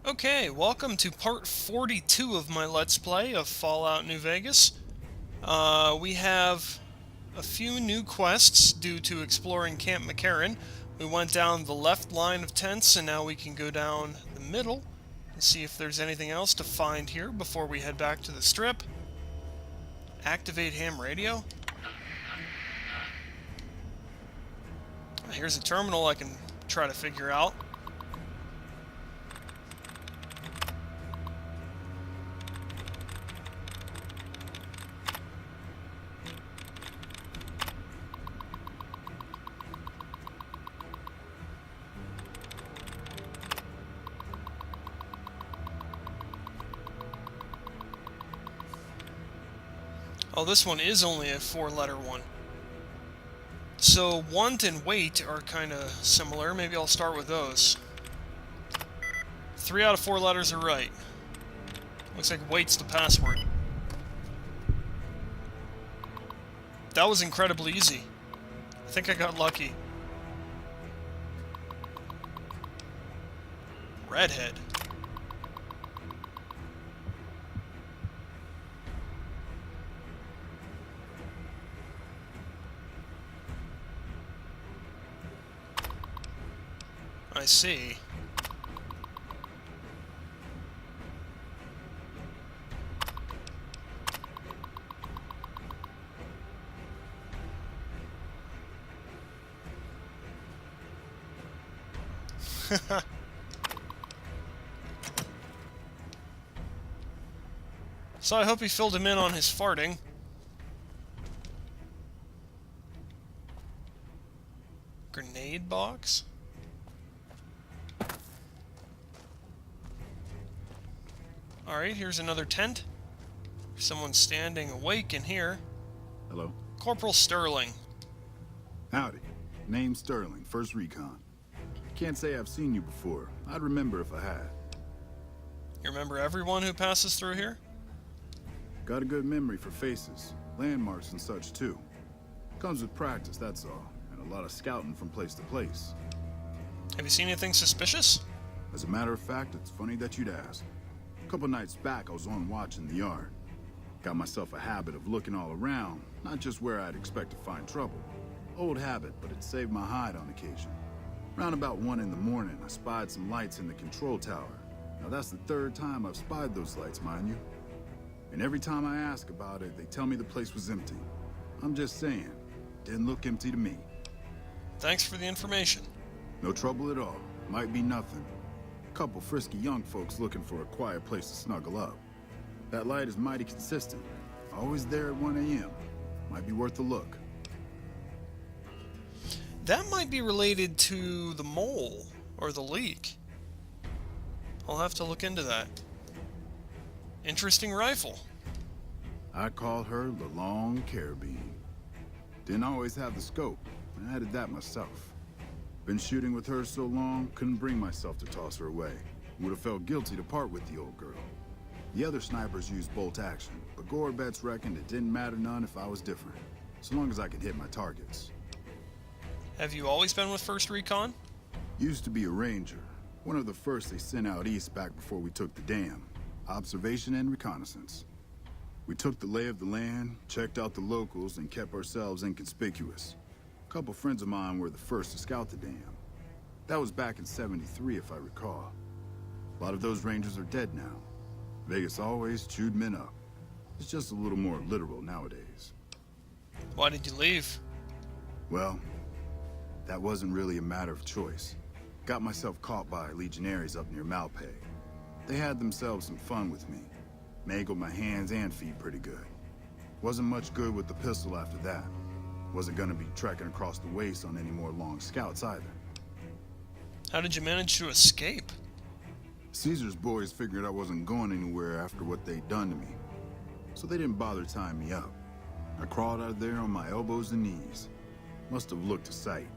Okay, welcome to part 42 of my Let's Play of Fallout New Vegas. We have a few new quests due to exploring Camp McCarran. We went down the left line of tents, and now we can go down the middle and see if there's anything else to find here before we head back to the strip. Activate ham radio. Here's a terminal I can try to figure out. Oh, this one is only a 4-letter one. So, want and wait are kind of similar. Maybe I'll start with those. 3 out of 4 letters are right. Looks like wait's the password. That was incredibly easy. I think I got lucky. Redhead. I see. So I hope he filled him in on his farting. Grenade box? Alright, here's another tent. Someone's standing awake in here. Hello? Corporal Sterling. Howdy. Name's Sterling, 1st Recon. Can't say I've seen you before. I'd remember if I had. You remember everyone who passes through here? Got a good memory for faces, landmarks and such too. Comes with practice, that's all, and a lot of scouting from place to place. Have you seen anything suspicious? As a matter of fact, it's funny that you'd ask. A couple nights back, I was on watch in the yard. Got myself a habit of looking all around, not just where I'd expect to find trouble. Old habit, but it saved my hide on occasion. Round about 1 in the morning, I spied some lights in the control tower. Now that's the 3rd time I've spied those lights, mind you. And every time I ask about it, they tell me the place was empty. I'm just saying, didn't look empty to me. Thanks for the information. No trouble at all. Might be nothing. Couple frisky young folks looking for a quiet place to snuggle up. That light is mighty consistent. Always there at 1 a.m. Might be worth a look. That might be related to the mole, or the leak. I'll have to look into that. Interesting rifle. I call her the Long Carabine. Didn't always have the scope, I added that myself. Been shooting with her so long, couldn't bring myself to toss her away. Would have felt guilty to part with the old girl. The other snipers used bolt action, but Gorbets reckoned it didn't matter none if I was different, so long as I could hit my targets. Have you always been with 1st Recon? Used to be a ranger, one of the first they sent out east back before we took the dam. Observation and reconnaissance. We took the lay of the land, checked out the locals, and kept ourselves inconspicuous. A couple friends of mine were the first to scout the dam. That was back in '73, if I recall. A lot of those rangers are dead now. Vegas always chewed men up. It's just a little more literal nowadays. Why did you leave? Well, that wasn't really a matter of choice. Got myself caught by legionaries up near Malpay. They had themselves some fun with me. Mangled my hands and feet pretty good. Wasn't much good with the pistol after that. Wasn't gonna be trekking across the waste on any more long scouts either. How did you manage to escape? Caesar's boys figured I wasn't going anywhere after what they'd done to me. So they didn't bother tying me up. I crawled out of there on my elbows and knees. Must have looked a sight.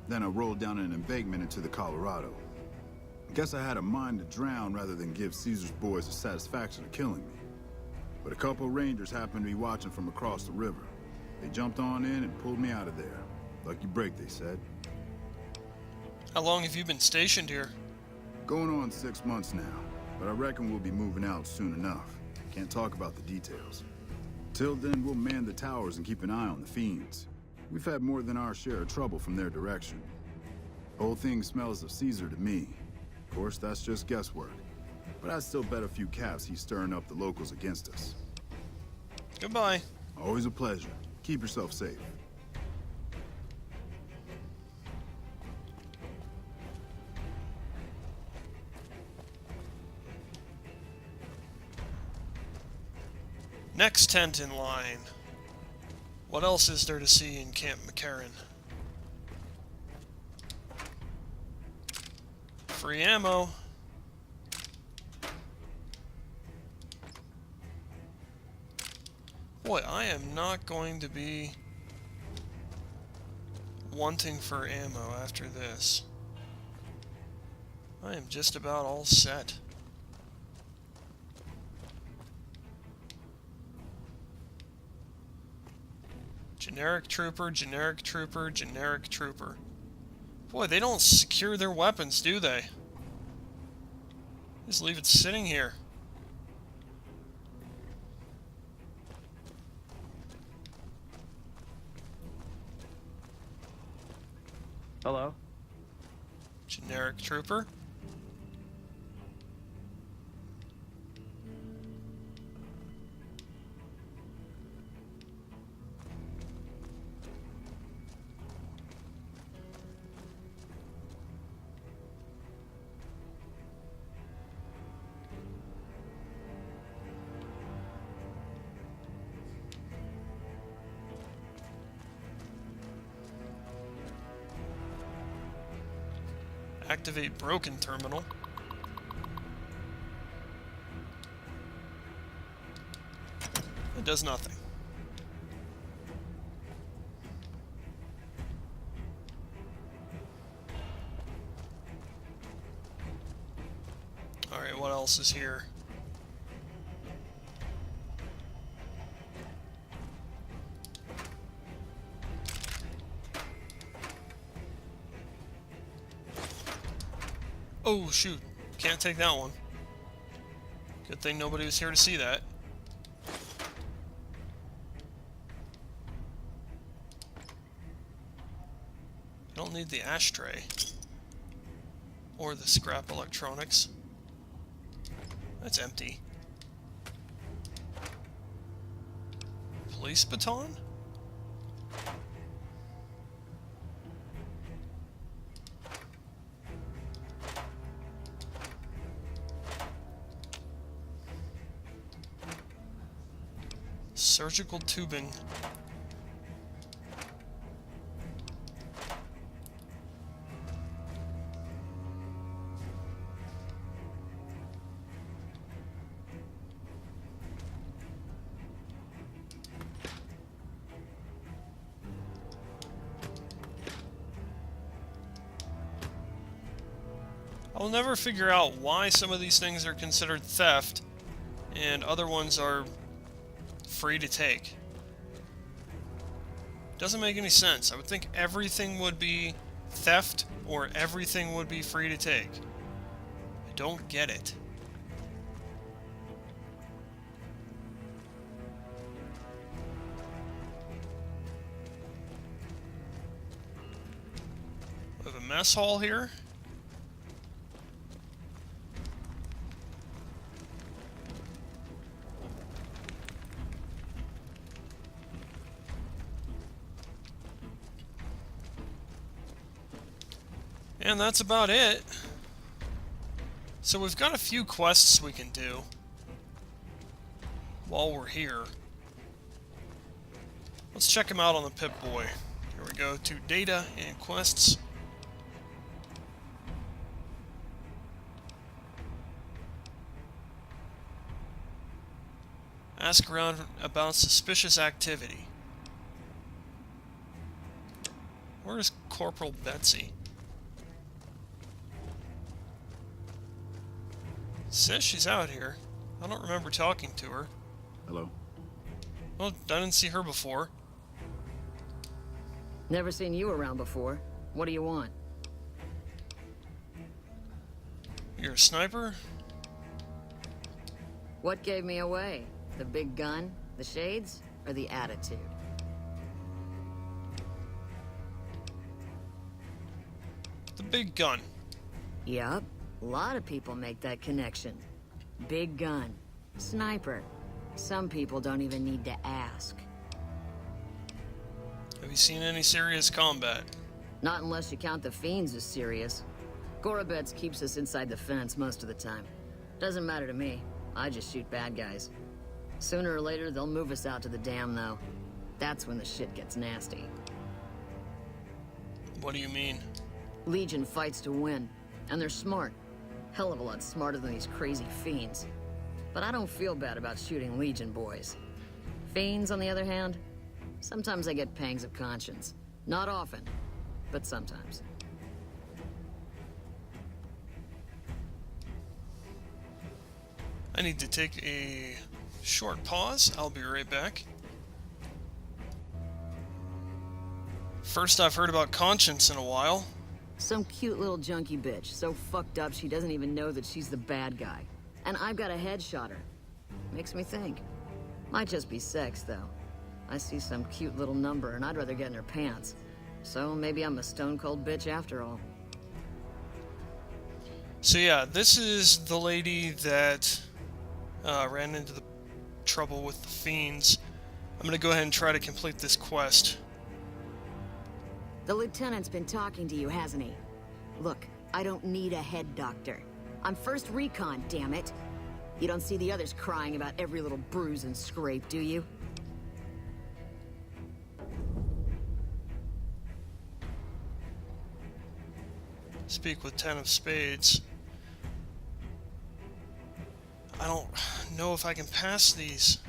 Then I rolled down an embankment into the Colorado. Guess I had a mind to drown rather than give Caesar's boys the satisfaction of killing me. But a couple rangers happened to be watching from across the river. They jumped on in and pulled me out of there. Lucky break, they said. How long have you been stationed here? Going on 6 months now, but I reckon we'll be moving out soon enough. Can't talk about the details. Till then, we'll man the towers and keep an eye on the fiends. We've had more than our share of trouble from their direction. Whole thing smells of Caesar to me. Of course, that's just guesswork. But I'd still bet a few caps he's stirring up the locals against us. Goodbye. Always a pleasure. Keep yourself safe. Next tent in line. What else is there to see in Camp McCarran? Free ammo. Boy, I am not going to be wanting for ammo after this. I am just about all set. Generic trooper, generic trooper, generic trooper. Boy, they don't secure their weapons, do they? Just leave it sitting here. Hello? Generic trooper. Activate broken terminal. It does nothing. Alright, what else is here? Oh, shoot. Can't take that one. Good thing nobody was here to see that. I don't need the ashtray. Or the scrap electronics. That's empty. Police baton? Surgical tubing. I'll never figure out why some of these things are considered theft and other ones are free to take. Doesn't make any sense. I would think everything would be theft or everything would be free to take. I don't get it. We have a mess hall here. And that's about it. So we've got a few quests we can do while we're here. Let's check them out on the Pip-Boy. Here we go to data and quests. Ask around about suspicious activity. Where's Corporal Betsy? Says she's out here. I don't remember talking to her. Hello? Well, I didn't see her before. Never seen you around before. What do you want? You're a sniper? What gave me away? The big gun, the shades, or the attitude? The big gun. Yup, a lot of people make that connection. Big gun, sniper. Some people don't even need to ask. Have you seen any serious combat? Not unless you count the fiends as serious. Gorobets keeps us inside the fence most of the time. Doesn't matter to me. I just shoot bad guys. Sooner or later, they'll move us out to the dam, though. That's when the shit gets nasty. What do you mean? Legion fights to win, and they're smart. Hell of a lot smarter than these crazy fiends. But I don't feel bad about shooting Legion boys. Fiends, on the other hand, sometimes I get pangs of conscience. Not often, but sometimes. I need to take a short pause. I'll be right back. First I've heard about conscience in a while. Some cute little junkie bitch, so fucked up she doesn't even know that she's the bad guy. And I've got a headshot her. Makes me think. Might just be sex, though. I see some cute little number and I'd rather get in her pants. So maybe I'm a stone-cold bitch after all. So yeah, this is the lady that ran into the trouble with the fiends. I'm gonna go ahead and try to complete this quest. The lieutenant's been talking to you, hasn't he? Look, I don't need a head doctor. I'm first recon, damn it. You don't see the others crying about every little bruise and scrape, do you? Speak with 10 of spades. I don't know if I can pass these.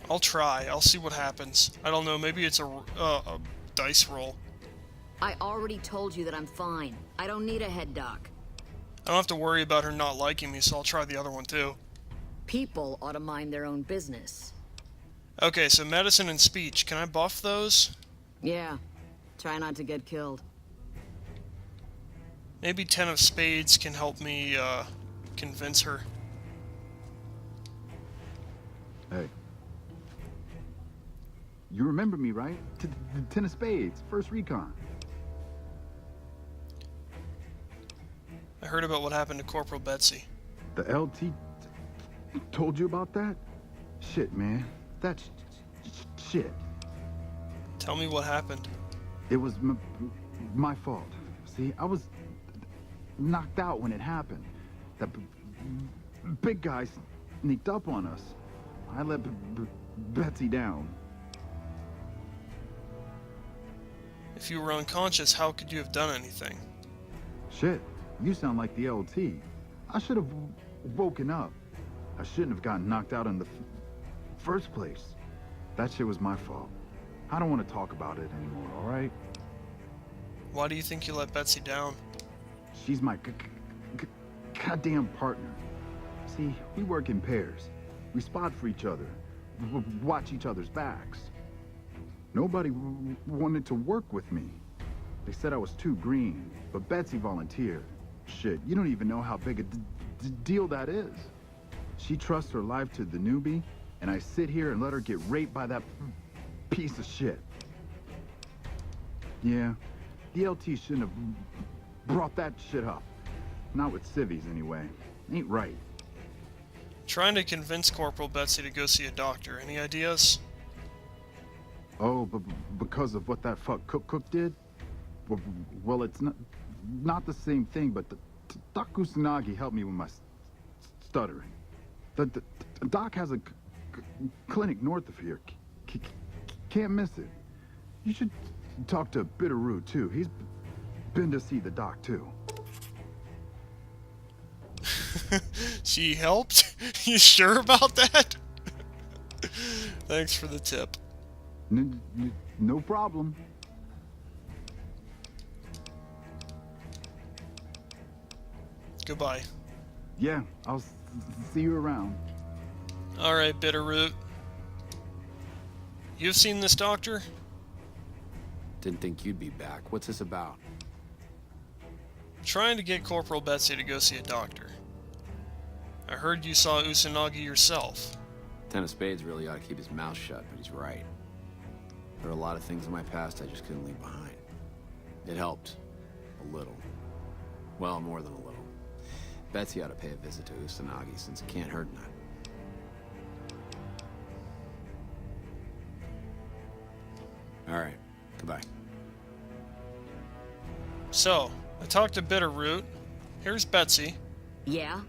I'll try. I'll see what happens. I don't know. Maybe it's a dice roll. I already told you that I'm fine. I don't need a head doc. I don't have to worry about her not liking me, so I'll try the other one too. People ought to mind their own business. Okay, so medicine and speech. Can I buff those? Yeah. Try not to get killed. Maybe 10 of spades can help me convince her. Hey. You remember me, right? Ten of spades, first recon. I heard about what happened to Corporal Betsy. The LT told you about that? Shit, man. That's shit. Tell me what happened. It was my fault. See, I was knocked out when it happened. That big guy sneaked up on us. I let Betsy down. If you were unconscious, how could you have done anything? Shit, you sound like the LT. I should have woken up. I shouldn't have gotten knocked out in the first place. That shit was my fault. I don't want to talk about it anymore, all right? Why do you think you let Betsy down? She's my goddamn partner. See, we work in pairs. We spot for each other, watch each other's backs. Nobody wanted to work with me. They said I was too green, but Betsy volunteered. Shit, you don't even know how big a deal that is. She trusts her life to the newbie, and I sit here and let her get raped by that piece of shit. Yeah, the LT shouldn't have brought that shit up. Not with civvies, anyway. Ain't right. Trying to convince Corporal Betsy to go see a doctor. Any ideas? Oh, but because of what that fuck Cook did? Well, it's not the same thing, but Doc Kusanagi helped me with my stuttering. The doc has a clinic north of here. Can't miss it. You should talk to Bitterroot, too. He's been to see the doc, too. She helped? You sure about that? Thanks for the tip. No problem. Goodbye. Yeah, I'll see you around. Alright, Bitterroot. You've seen this doctor? Didn't think you'd be back. What's this about? Trying to get Corporal Betsy to go see a doctor. I heard you saw Usanagi yourself. Ten of Spades really ought to keep his mouth shut, but he's right. There are a lot of things in my past I just couldn't leave behind. It helped. A little. Well, more than a little. Betsy ought to pay a visit to Usanagi, since it can't hurt none. Alright, goodbye. So, I talked to Bitterroot. Here's Betsy. Yeah?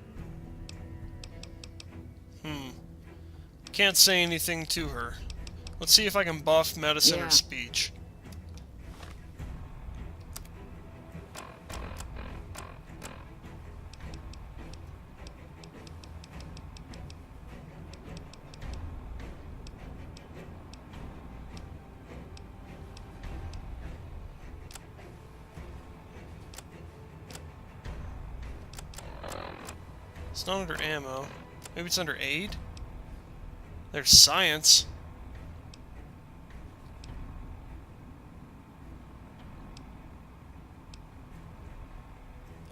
Can't say anything to her. Let's see if I can buff medicine Yeah. or speech. It's not under ammo. Maybe it's under aid? There's science.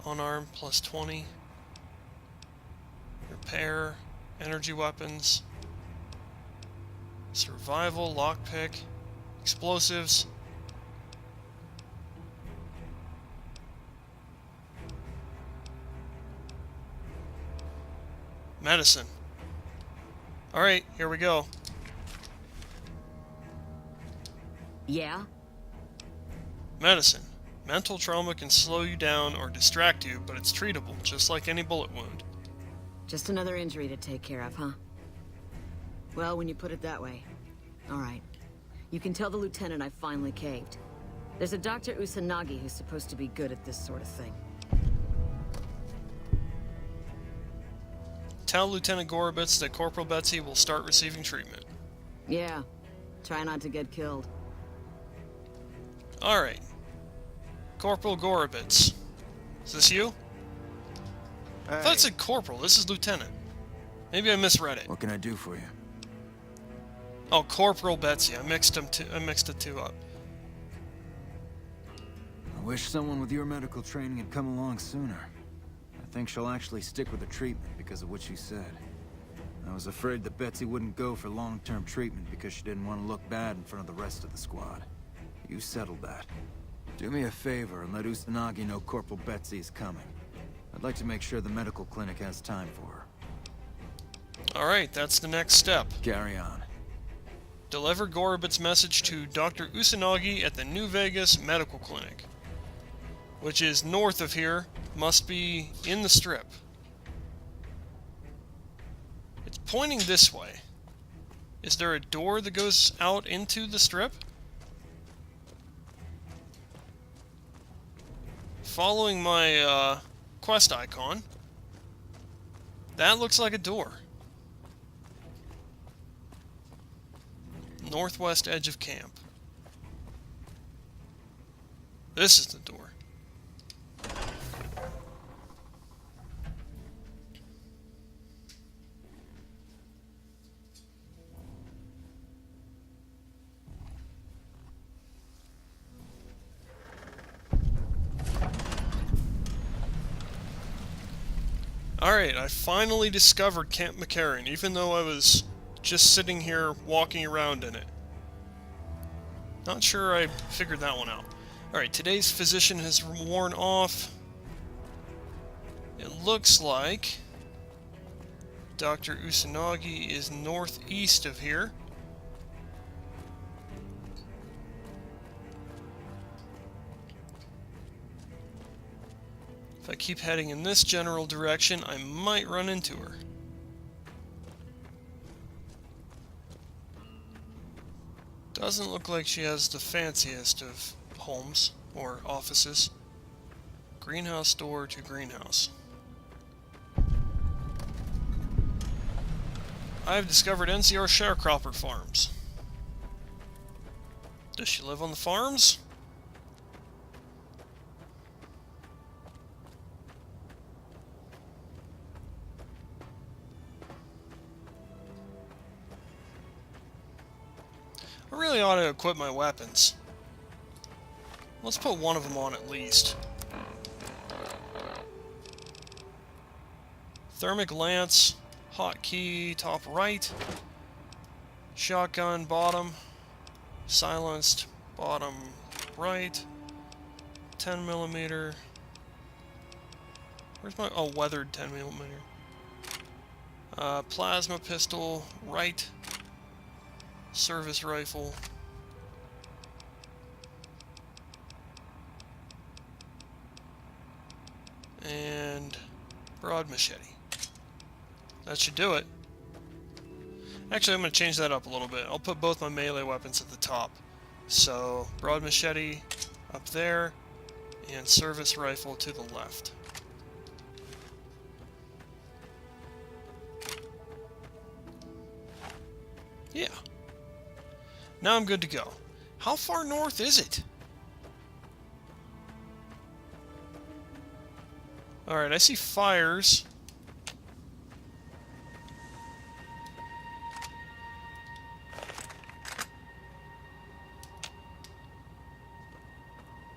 Unarmed plus 20. Repair. Energy weapons. Survival, lockpick. Explosives. Medicine. Alright, here we go. Yeah? Medicine. Mental trauma can slow you down or distract you, but it's treatable, just like any bullet wound. Just another injury to take care of, huh? Well, when you put it that way. Alright. You can tell the lieutenant I finally caved. There's a Dr. Usanagi who's supposed to be good at this sort of thing. Tell Lieutenant Gorobitz that Corporal Betsy will start receiving treatment. Yeah. Try not to get killed. Alright. Corporal Gorobitz. Is this you? I thought it said Corporal. This is Lieutenant. Maybe I misread it. What can I do for you? Oh, Corporal Betsy. I mixed the two up. I wish someone with your medical training had come along sooner. I think she'll actually stick with the treatment because of what she said. I was afraid that Betsy wouldn't go for long-term treatment because she didn't want to look bad in front of the rest of the squad. You settled that. Do me a favor and let Usanagi know Corporal Betsy is coming. I'd like to make sure the medical clinic has time for her. Alright, that's the next step. Carry on. Deliver Gorobitz's message to Dr. Usanagi at the New Vegas Medical Clinic, which is north of here, must be in the strip. It's pointing this way. Is there a door that goes out into the strip? Following my quest icon, that looks like a door. Northwest edge of camp. This is the door. Alright, I finally discovered Camp McCarran, even though I was just sitting here walking around in it. Not sure I figured that one out. Alright, today's physician has worn off. It looks like Dr. Usanagi is northeast of here. If I keep heading in this general direction, I might run into her. Doesn't look like she has the fanciest of homes or offices. Greenhouse door to greenhouse. I've discovered NCR sharecropper farms. Does she live on the farms? I really ought to equip my weapons. Let's put one of them on at least. Thermic lance, hotkey top right, shotgun bottom, silenced bottom right, 10mm. Where's my, oh, weathered 10mm. Plasma pistol right, service rifle. And broad machete. That should do it. Actually, I'm going to change that up a little bit. I'll put both my melee weapons at the top. So, broad machete up there, and service rifle to the left. Yeah. Now I'm good to go. How far north is it? Alright, I see fires.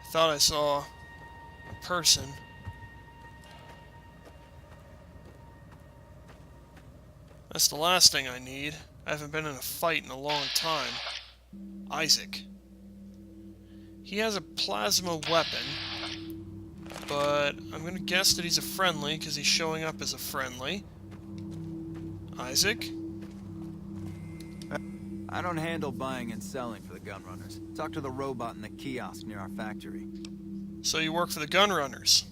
I thought I saw a person. That's the last thing I need. I haven't been in a fight in a long time. Isaac. He has a plasma weapon, but I'm gonna guess that he's a friendly because he's showing up as a friendly. Isaac? I don't handle buying and selling for the gunrunners. Talk to the robot in the kiosk near our factory. So you work for the Gunrunners?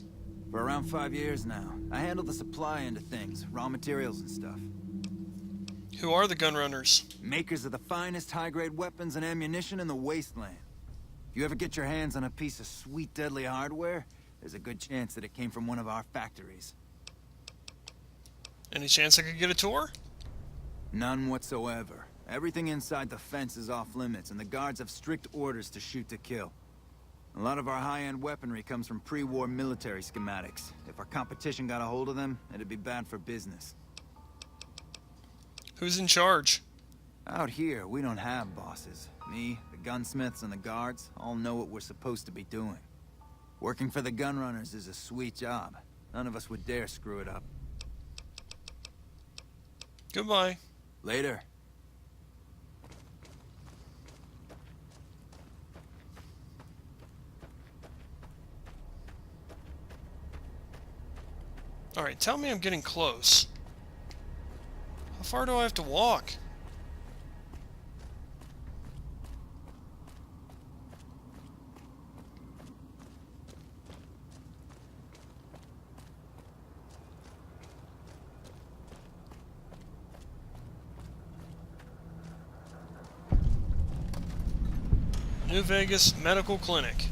For around 5 years now. I handle the supply end of things, raw materials and stuff. Who are the Gunrunners? Makers of the finest high-grade weapons and ammunition in the wasteland. If you ever get your hands on a piece of sweet, deadly hardware, there's a good chance that it came from one of our factories. Any chance I could get a tour? None whatsoever. Everything inside the fence is off limits, and the guards have strict orders to shoot to kill. A lot of our high-end weaponry comes from pre-war military schematics. If our competition got a hold of them, it'd be bad for business. Who's in charge? Out here, we don't have bosses. Me, the gunsmiths, and the guards all know what we're supposed to be doing. Working for the Gunrunners is a sweet job. None of us would dare screw it up. Goodbye. Later. Alright, tell me I'm getting close. How far do I have to walk? New Vegas Medical Clinic.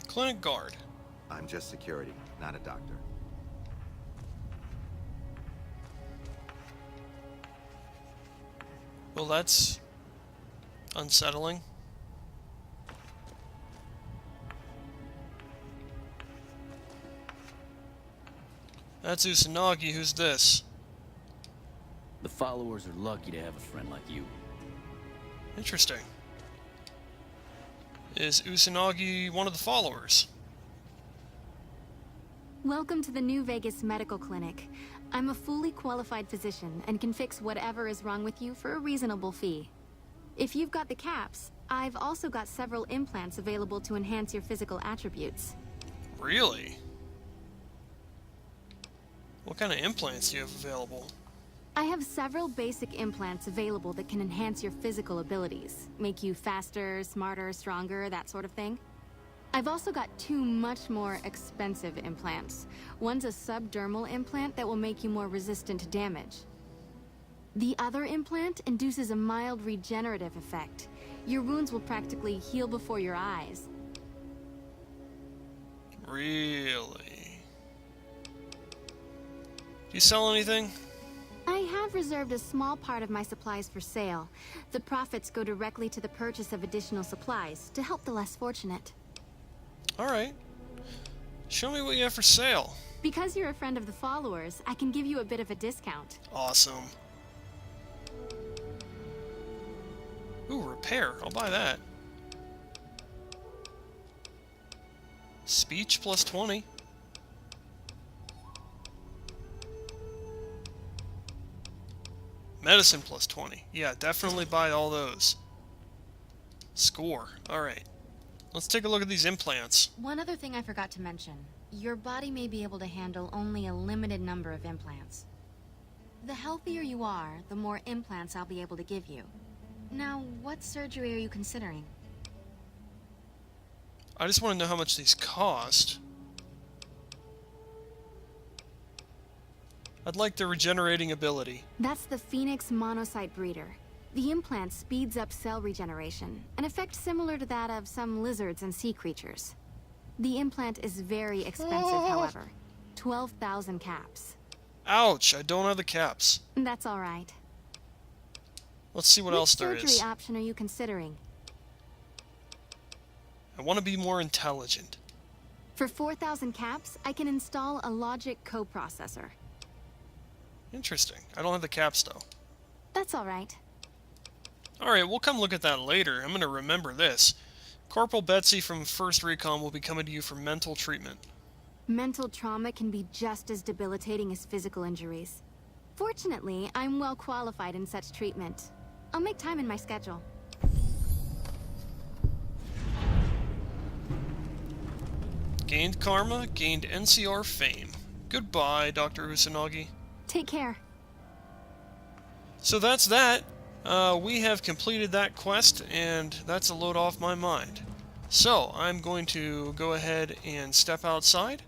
Clinic guard. I'm just security, not a doctor. Well, that's unsettling. That's Usanagi. Who's this? The followers are lucky to have a friend like you. Interesting. Is Usanagi one of the followers? Welcome to the New Vegas Medical Clinic. I'm a fully qualified physician and can fix whatever is wrong with you for a reasonable fee. If you've got the caps, I've also got several implants available to enhance your physical attributes. Really? What kind of implants do you have available? I have several basic implants available that can enhance your physical abilities, make you faster, smarter, stronger, that sort of thing. I've also got two much more expensive implants. One's a subdermal implant that will make you more resistant to damage. The other implant induces a mild regenerative effect. Your wounds will practically heal before your eyes. Really? Do you sell anything? I have reserved a small part of my supplies for sale. The profits go directly to the purchase of additional supplies to help the less fortunate. Alright. Show me what you have for sale. Because you're a friend of the followers, I can give you a bit of a discount. Awesome. Ooh, repair. I'll buy that. Speech plus 20. Medicine plus 20. Yeah, definitely buy all those. Score. Alright. Let's take a look at these implants. One other thing I forgot to mention. Your body may be able to handle only a limited number of implants. The healthier you are, the more implants I'll be able to give you. Now, what surgery are you considering? I just want to know how much these cost. I'd like the regenerating ability. That's the Phoenix monocyte breeder. The implant speeds up cell regeneration, an effect similar to that of some lizards and sea creatures. The implant is very expensive, however. 12,000 caps. Ouch, I don't have the caps. That's all right. Let's see what else there Which is. surgery option are you considering? I want to be more intelligent. For 4,000 caps, I can install a logic coprocessor. Interesting. I don't have the caps, though. That's all right. Alright, we'll come look at that later. I'm going to remember this. Corporal Betsy from 1st Recon will be coming to you for mental treatment. Mental trauma can be just as debilitating as physical injuries. Fortunately, I'm well qualified in such treatment. I'll make time in my schedule. Gained karma, gained NCR fame. Goodbye, Dr. Usanagi. Take care. So that's that. We have completed that quest, and that's a load off my mind. So, I'm going to go ahead and step outside.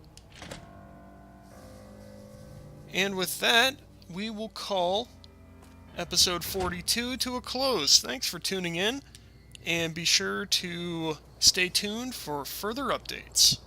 And with that, we will call episode 42 to a close. Thanks for tuning in, and be sure to stay tuned for further updates.